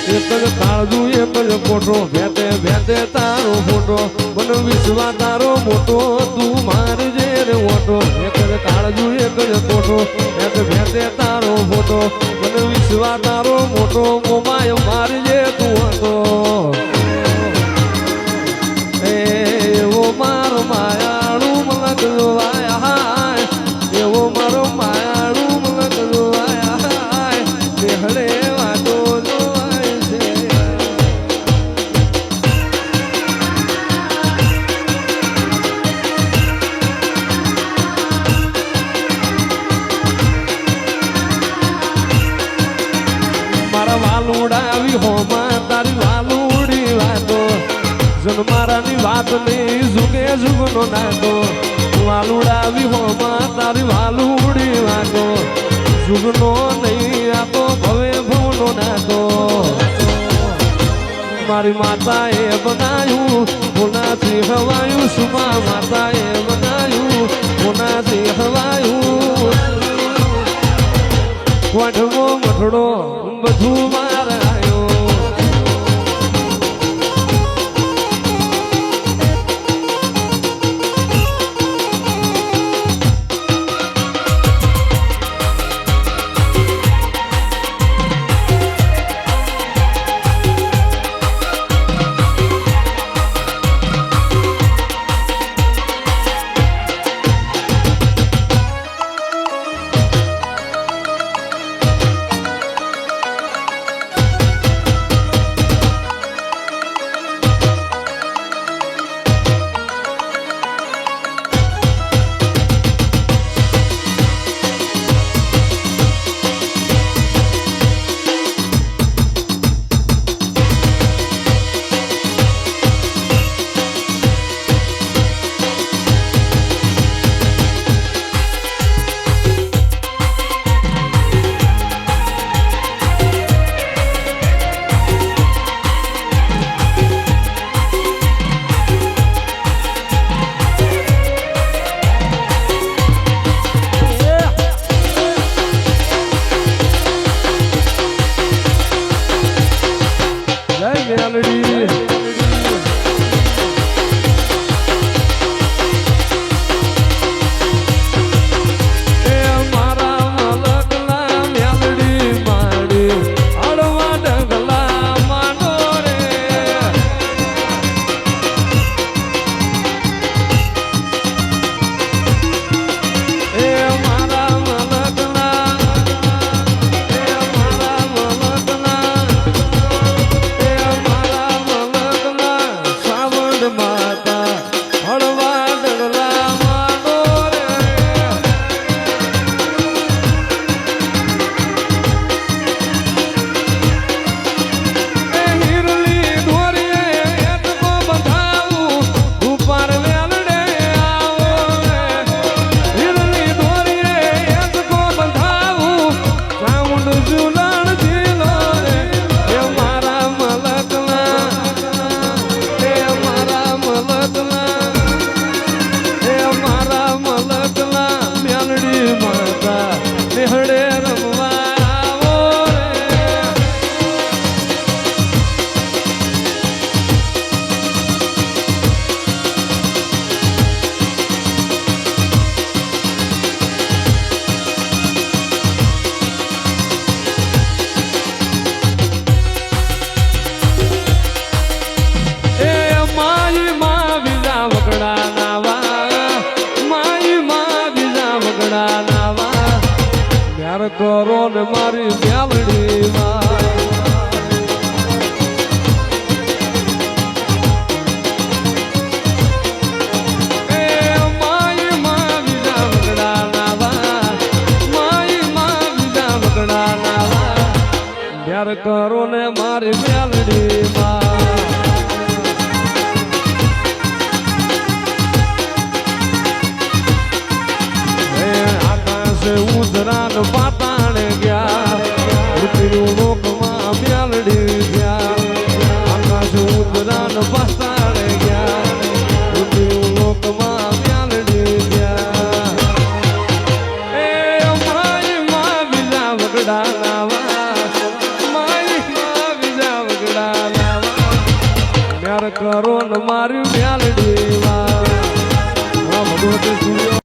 એક જ કાળજુ એક જ કોઠો ભેતે ભેતે તારો ફોટો મને વિશ્વા તારો મોટો તું મારજે રે ઓટો એક જ કાળજુ એક જ કોઠો ભેતે ભેતે તારો ફોટો મને વિશ્વા તારો મોટો મોબાઈલ મારજે તું હતો એવો મારો માયાળું મલક જોવાયા એવો મારો માયાળું મલક જોવાયા દેહડે વાતો જોવાય છે મારા વાલુડા આવી હોમાં તારી વાલુડી વાતો મારાની વાત નહીં જુગે જુગનો નાતો વાલુડાવી હોમાં તારી વાલુડી વાતો જુગનો નહીં આ તો ભવે ભવનો નાતો મારી માતાએ બનાવ્યું કોનાથી હવાયું સુમા માતાએ બનાવ્યું કોનાથી હવાયું કોઠવો મઠડો બધું મારા કરો ને મારી બ્યાવડી કરો ને મારી બ્યાવડી ઉધરાન પાતાણ ગયા લોકમાં બ્યાલડી ગયા આકાશ ઉધરાન પાતાણ ગયા લોકમાં બ્યાલડી ગયા એ મારી માં બીજા વગડા નાવા મારી માં બીજા કરો ને મારી મ્યાલડી માં